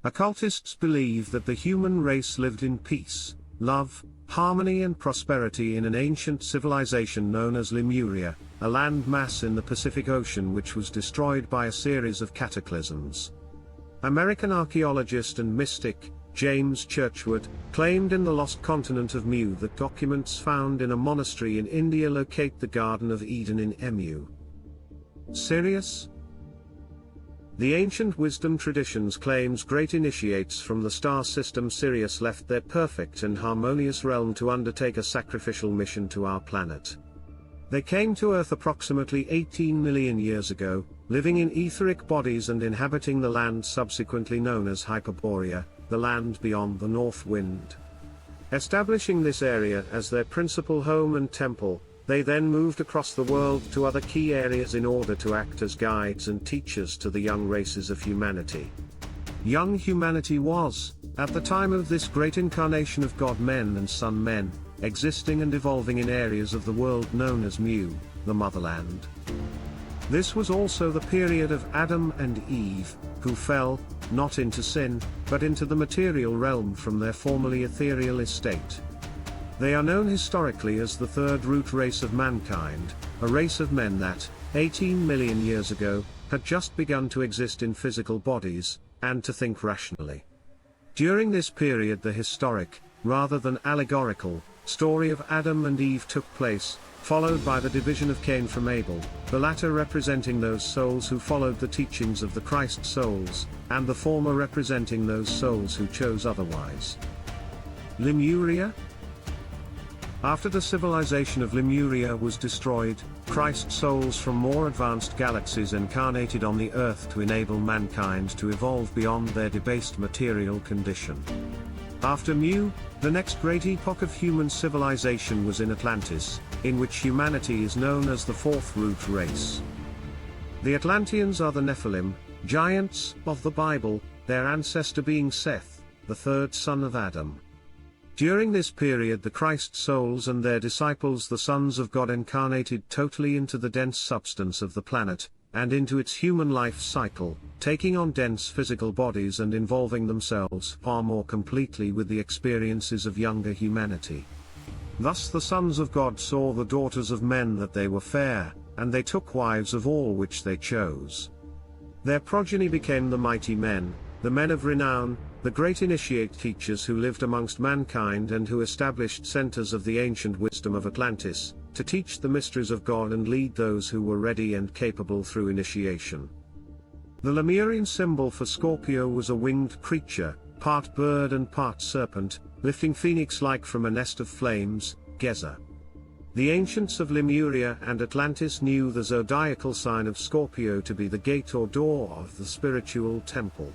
Occultists believe that the human race lived in peace, love, harmony and prosperity in an ancient civilization known as Lemuria, a land mass in the Pacific Ocean which was destroyed by a series of cataclysms. American archaeologist and mystic, James Churchward, claimed in The Lost Continent of Mu that documents found in a monastery in India locate the Garden of Eden in Emu. Sirius? The ancient wisdom traditions claims great initiates from the star system Sirius left their perfect and harmonious realm to undertake a sacrificial mission to our planet. They came to Earth approximately 18 million years ago, living in etheric bodies and inhabiting the land subsequently known as Hyperborea, the land beyond the North Wind. Establishing this area as their principal home and temple, they then moved across the world to other key areas in order to act as guides and teachers to the young races of humanity. Young humanity was, at the time of this great incarnation of God, men and sun men, existing and evolving in areas of the world known as Mu, the motherland. This was also the period of Adam and Eve, who fell, not into sin, but into the material realm from their formerly ethereal estate. They are known historically as the third root race of mankind, a race of men that, 18 million years ago, had just begun to exist in physical bodies, and to think rationally. During this period the historic, rather than allegorical, story of Adam and Eve took place, followed by the division of Cain from Abel, the latter representing those souls who followed the teachings of the Christ souls, and the former representing those souls who chose otherwise. Lemuria? After the civilization of Lemuria was destroyed, Christ souls from more advanced galaxies incarnated on the Earth to enable mankind to evolve beyond their debased material condition. After Mu, the next great epoch of human civilization was in Atlantis, in which humanity is known as the fourth root race. The Atlanteans are the Nephilim, giants of the Bible, their ancestor being Seth, the third son of Adam. During this period the Christ souls and their disciples the sons of God incarnated totally into the dense substance of the planet, and into its human life cycle, taking on dense physical bodies and involving themselves far more completely with the experiences of younger humanity. Thus the sons of God saw the daughters of men that they were fair, and they took wives of all which they chose. Their progeny became the mighty men, the men of renown, the great initiate teachers who lived amongst mankind and who established centers of the ancient wisdom of Atlantis, to teach the mysteries of God and lead those who were ready and capable through initiation. The Lemurian symbol for Scorpio was a winged creature, part bird and part serpent, lifting phoenix-like from a nest of flames, Gheza. The ancients of Lemuria and Atlantis knew the zodiacal sign of Scorpio to be the gate or door of the spiritual temple.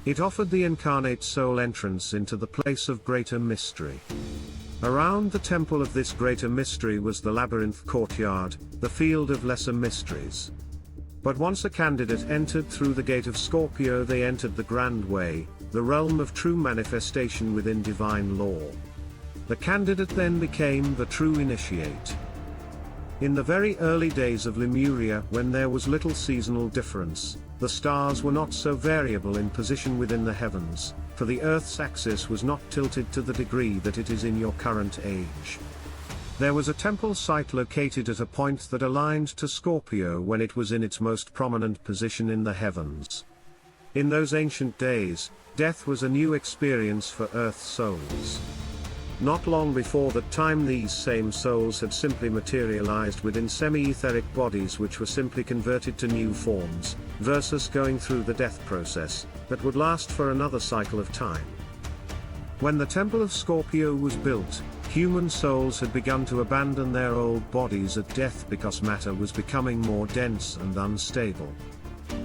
It offered the incarnate soul entrance into the place of greater mystery. Around the temple of this greater mystery was the labyrinth courtyard, the field of lesser mysteries. But once a candidate entered through the gate of Scorpio, they entered the grand way, the realm of true manifestation within divine law. The candidate then became the true initiate. In the very early days of Lemuria, when there was little seasonal difference, the stars were not so variable in position within the heavens, for the Earth's axis was not tilted to the degree that it is in your current age. There was a temple site located at a point that aligned to Scorpio when it was in its most prominent position in the heavens. In those ancient days, death was a new experience for Earth souls. Not long before that time these same souls had simply materialized within semi-etheric bodies which were simply converted to new forms, versus going through the death process, that would last for another cycle of time. When the Temple of Scorpio was built, human souls had begun to abandon their old bodies at death because matter was becoming more dense and unstable.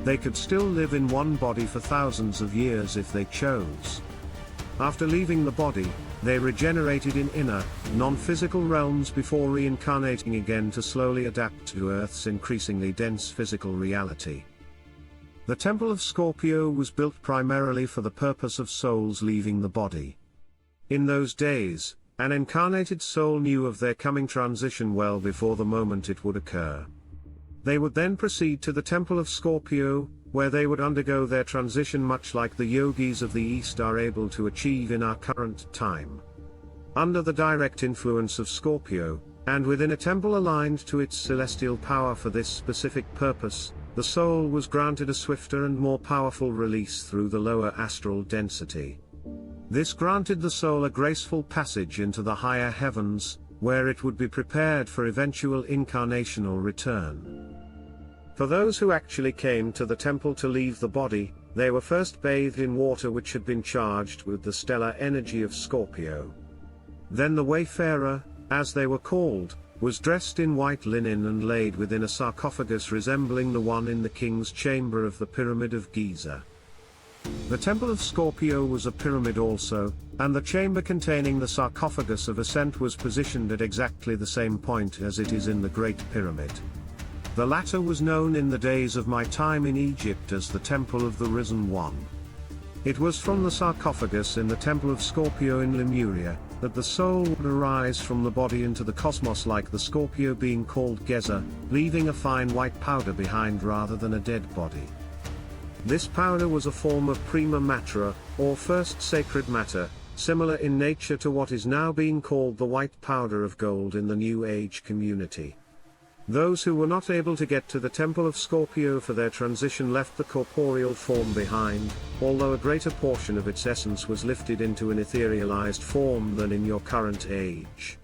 They could still live in one body for thousands of years if they chose. After leaving the body, they regenerated in inner, non-physical realms before reincarnating again to slowly adapt to Earth's increasingly dense physical reality. The Temple of Scorpio was built primarily for the purpose of souls leaving the body. In those days, an incarnated soul knew of their coming transition well before the moment it would occur. They would then proceed to the Temple of Scorpio, where they would undergo their transition much like the yogis of the East are able to achieve in our current time. Under the direct influence of Scorpio, and within a temple aligned to its celestial power for this specific purpose, the soul was granted a swifter and more powerful release through the lower astral density. This granted the soul a graceful passage into the higher heavens, where it would be prepared for eventual incarnational return. For those who actually came to the temple to leave the body, they were first bathed in water which had been charged with the stellar energy of Scorpio. Then the wayfarer, as they were called, was dressed in white linen and laid within a sarcophagus resembling the one in the king's chamber of the Pyramid of Giza. The Temple of Scorpio was a pyramid also, and the chamber containing the sarcophagus of ascent was positioned at exactly the same point as it is in the Great Pyramid. The latter was known in the days of my time in Egypt as the Temple of the Risen One. It was from the sarcophagus in the Temple of Scorpio in Lemuria, that the soul would arise from the body into the cosmos like the Scorpio being called Gheza, leaving a fine white powder behind rather than a dead body. This powder was a form of prima matter, or first sacred matter, similar in nature to what is now being called the white powder of gold in the New Age community. Those who were not able to get to the Temple of Scorpio for their transition left the corporeal form behind, although a greater portion of its essence was lifted into an etherealized form than in your current age.